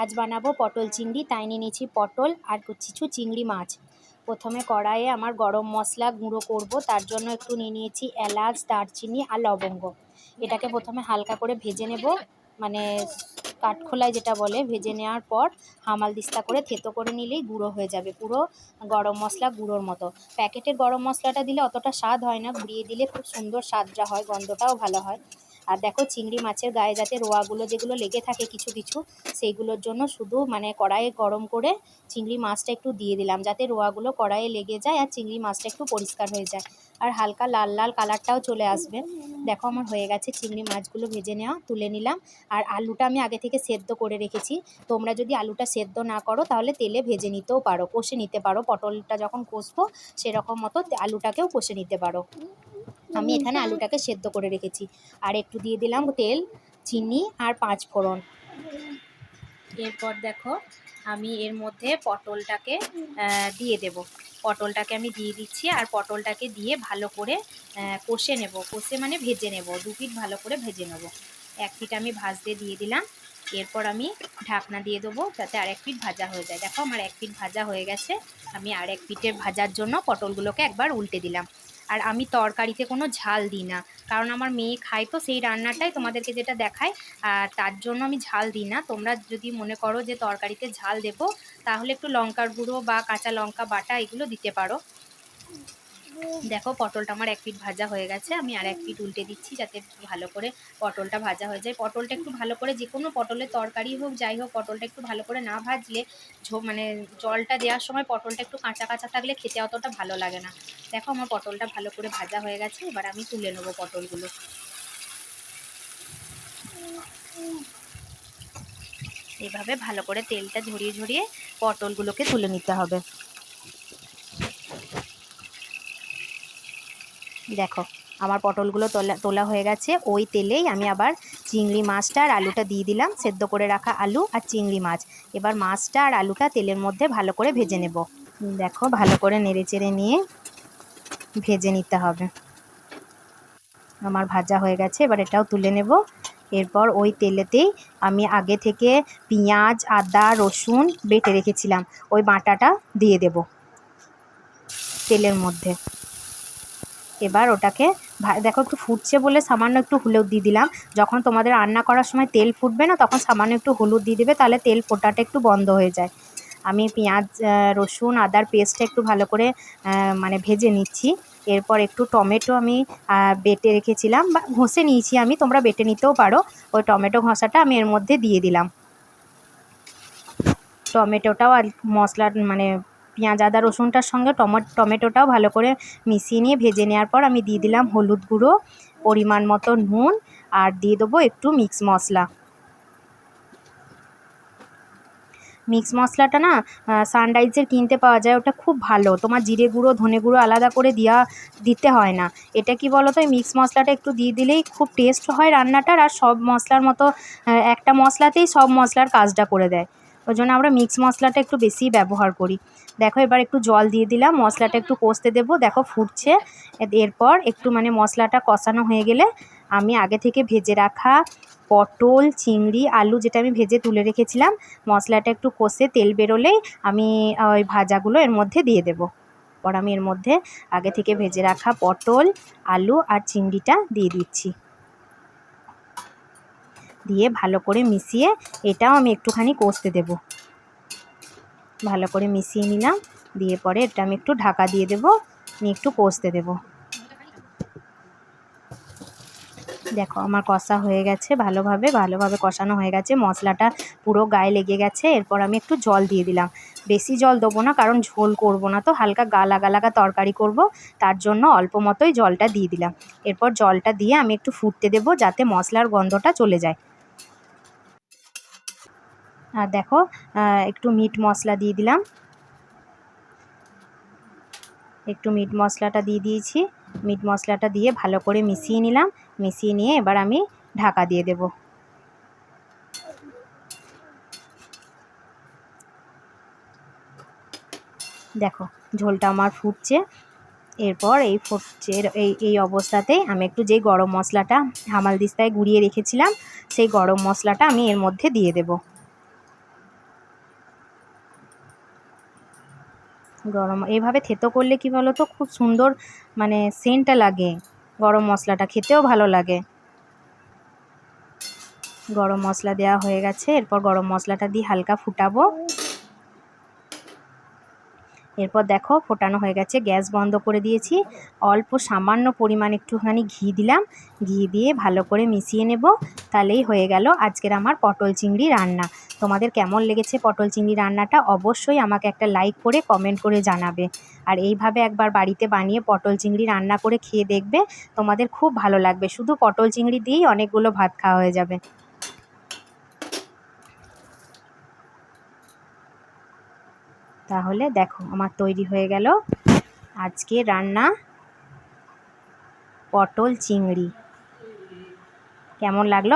আজ বানাবো পটল চিংড়ি, তাই নিয়ে নিয়েছি পটল আর কিছু চিংড়ি মাছ। প্রথমে কড়াইয়ে আমার গরম মশলা গুঁড়ো করব, তার জন্য একটু নিয়ে নিয়েছি এলাচ, দারচিনি আর লবঙ্গ। এটাকে প্রথমে হালকা করে ভেজে নেব, মানে কাঠখোলায় যেটা বলে, ভেজে নেওয়ার পর হামালদিস্তা করে থেতো করে নিলেই গুঁড়ো হয়ে যাবে, পুরো গরম মশলা গুঁড়োর মতো। প্যাকেটের গরম মশলাটা দিলে অতটা স্বাদ হয় না, গুঁড়িয়ে দিলে খুব সুন্দর স্বাদটা হয়, গন্ধটাও ভালো হয়। আর দেখো, চিংড়ি মাছের গায়ে যাতে রোয়াগুলো যেগুলো লেগে থাকে কিছু কিছু, সেইগুলোর জন্য শুধু কড়াইয়ে গরম করে চিংড়ি মাছটা একটু দিয়ে দিলাম, যাতে রোয়াগুলো কড়াইয়ে লেগে যায় আর চিংড়ি মাছটা একটু পরিষ্কার হয়ে যায় আর হালকা লাল লাল কালারটাও চলে আসবে। দেখো, আমার হয়ে গেছে চিংড়ি মাছগুলো ভেজে নেওয়া, তুলে নিলাম। আর আলুটা আমি আগে থেকে সেদ্ধ করে রেখেছি। তোমরা যদি আলুটা সেদ্ধ না করো তাহলে তেলে ভেজে নিতেও পারো, কষে নিতে পারো। পটলটা যখন কষবো সেরকম মতো আলুটাকেও কষে নিতে পারো। আমি এখানে আলুটাকে সেদ্ধ করে রেখেছি। আর একটু দিয়ে দিলাম তেল, চিনি আর 5 ফোড়ন। এরপর দেখো, আমি এর মধ্যে পটলটাকে দিয়ে দেব। পটলটাকে আমি দিয়ে দিচ্ছি, আর পটলটাকে দিয়ে ভালো করে কষে নেব। কষে মানে ভেজে নেব, 2 পিঠ ভালো করে ভেজে নেব। 1 পিঠ আমি ভাজতে দিয়ে দিলাম। এরপর আমি ঢাকনা দিয়ে দেবো, যাতে আর 1 পিঠ ভাজা হয়ে যায়। দেখো, আমার 1 পিঠ ভাজা হয়ে গেছে। আমি আর 1 পিঠের ভাজার জন্য পটলগুলোকে একবার উল্টে দিলাম। আর আমি তরকারিতে কোনো ঝাল দিই না, কারণ আমার মেয়ে খায়, তো সেই রান্নাটাই তোমাদেরকে যেটা দেখায়, আর তার জন্য আমি ঝাল দিই না। তোমরা যদি মনে করো যে তরকারিতে ঝাল দেবো, তাহলে একটু লঙ্কার গুঁড়ো বা কাঁচা লঙ্কা বাটা এগুলো দিতে পারো। দেখো, পটলটা আমার 1 পিঠ ভাজা হয়ে গেছে। আমি আর 1 পিঠ উল্টে দিচ্ছি, যাতে ভালো করে পটলটা ভাজা হয়ে যায়। পটলটা একটু ভালো করে, যে কোনো পটলের তরকারি হোক যাই হোক, পটলটা একটু ভালো করে না ভাজলে জলটা দেওয়ার সময় পটলটা একটু কাঁচা কাঁচা থাকলে খেতে অতটা ভালো লাগে না। দেখো, আমার পটলটা ভালো করে ভাজা হয়ে গেছে। এবার আমি তুলে নেবো পটলগুলো। এভাবে ভালো করে তেলটা ঝরিয়ে ঝরিয়ে পটলগুলোকে তুলে নিতে হবে। দেখো, আমার পটলগুলো তোলা হয়ে গেছে। ওই তেলেই আমি আবার চিংড়ি মাছটা আর আলুটা দিয়ে দিলাম, সেদ্ধ করে রাখা আলু আর চিংড়ি মাছ। এবার মাছটা আর আলুটা তেলের মধ্যে ভালো করে ভেজে নেব। দেখো, ভালো করে নেড়ে চেড়ে নিয়ে ভেজে নিতে হবে। আমার ভাজা হয়ে গেছে, এবার এটাও তুলে নেব। এরপর ওই তেলেতেই আমি আগে থেকে পেঁয়াজ, আদা, রসুন বেটে রেখেছিলাম, ওই বাটাটা দিয়ে দেব তেলের মধ্যে। এবার ওটাকে দেখো, একটু ফুটছে বলে সামান্য একটু হলুদ দিয়ে দিলাম। যখন তোমাদের রান্না করার সময় তেল ফুটবে না, তখন সামান্য একটু হলুদ দিয়ে দেবে, তাহলে তেল ফোটাটা একটু বন্ধ হয়ে যায়। আমি পেঁয়াজ, রসুন, আদার পেস্টটা একটু ভালো করে ভেজে নিচ্ছি। এরপর একটু টমেটো আমি বেটে রেখেছিলাম, বা ঘষে নিয়েছি আমি, তোমরা বেটে নিতেও পারো। ওই টমেটো ঘষাটা আমি এর মধ্যে দিয়ে দিলাম। টমেটোটাও আর মশলার পেঁয়াজ, আদা, রসুনটার সঙ্গে টমেটোটাও ভালো করে মিশিয়ে নিয়ে ভেজে নেওয়ার পর আমি দিয়ে দিলাম হলুদ গুঁড়ো, পরিমাণ মতো নুন, আর দিয়ে দেবো একটু মিক্স মশলা। মিক্স মশলাটা না সানরাইজের কিনতে পাওয়া যায়, ওটা খুব ভালো। তোমার জিরে গুঁড়ো, ধনে গুঁড়ো আলাদা করে দিতে হয় না। এটা কি বলো তো, এই মিক্স মশলাটা একটু দিয়ে দিলেই খুব টেস্ট হয় রান্নাটার, আর সব মশলার মতো একটা মশলাতেই সব মশলার কাজটা করে দেয়। ওই জন্য আমরা মিক্স মশলাটা একটু বেশিই ব্যবহার করি। দেখো, এবার একটু জল দিয়ে দিলাম, মশলাটা একটু কষতে দেবো। দেখো, ফুটছে। এরপর একটু মশলাটা কষানো হয়ে গেলে আমি আগে থেকে ভেজে রাখা পটল, চিংড়ি, আলু, যেটা আমি ভেজে তুলে রেখেছিলাম, মশলাটা একটু কষে তেল বেরোলেই আমি ওই ভাজাগুলো এর মধ্যে দিয়ে দেবো। পর আমি এর মধ্যে আগে থেকে ভেজে রাখা পটল, আলু আর চিংড়িটা দিয়ে দিচ্ছি। দিয়ে ভালো করে মিশিয়ে এটাও আমি একটুখানি কষতে দেব। ভালো করে মিশিয়ে নিলাম, দিয়ে পরে এটা আমি একটু ঢাকা দিয়ে দেবো, নিয়ে একটু কষতে দেবো। দেখো, আমার কষা হয়ে গেছে, ভালোভাবে কষানো হয়ে গেছে, মশলাটা পুরো গায়ে লেগে গেছে। এরপর আমি একটু জল দিয়ে দিলাম। বেশি জল দেবো না, কারণ ঝোল করব না, তো হালকা গালাগা লাগা তরকারি করব, তার জন্য অল্প মতোই জলটা দিয়ে দিলাম। এরপর জলটা দিয়ে আমি একটু ফুটতে দেবো, যাতে মশলার গন্ধটা চলে যায়। আর দেখো, একটু মিট মশলা দিয়ে দিলাম, একটু মিট মশলাটা দিয়ে দিয়েছি। মিট মশলাটা দিয়ে ভালো করে মিশিয়ে নিলাম। মিশিয়ে নিয়ে এবার আমি ঢাকা দিয়ে দেব। দেখো, ঝোলটা আমার ফুটছে। এরপর এই অবস্থাতেই আমি একটু যেই গরম মশলাটা হামালদিস্তায় গুঁড়িয়ে রেখেছিলাম, সেই গরম মশলাটা আমি এর মধ্যে দিয়ে দেব। গরম এইভাবে থেতো করলে কি বলো তো, খুব সুন্দর মানে সেন্টটা লাগে, গরম মশলাটা খেতেও ভালো লাগে। গরম মশলা দেওয়া হয়ে গেছে, এরপর গরম মশলাটা দিয়ে হালকা ফুটাবো। এরপর দেখো ফোটানো হয়ে গেছে, গ্যাস বন্ধ করে দিয়েছি। অল্প সামান্য পরিমাণ একটুখানি ঘি দিলাম, ঘি দিয়ে ভালো করে মিশিয়ে নেব। তাহলেই হয়ে গেল আজকের আমার পটল চিংড়ি রান্না। তোমাদের কেমন লেগেছে পটল চিংড়ি রান্নাটা অবশ্যই আমাকে একটা লাইক করে কমেন্ট করে জানাবে। আর এইভাবে একবার বাড়িতে বানিয়ে পটল চিংড়ি রান্না করে খেয়ে দেখবে, তোমাদের খুব ভালো লাগবে। শুধু পটল চিংড়ি দিয়েই অনেকগুলো ভাত খাওয়া হয়ে যাবে। তাহলে দেখো আমার তৈরি হয়ে গেল আজকে রান্না পটল চিংড়ি। কেমন লাগলো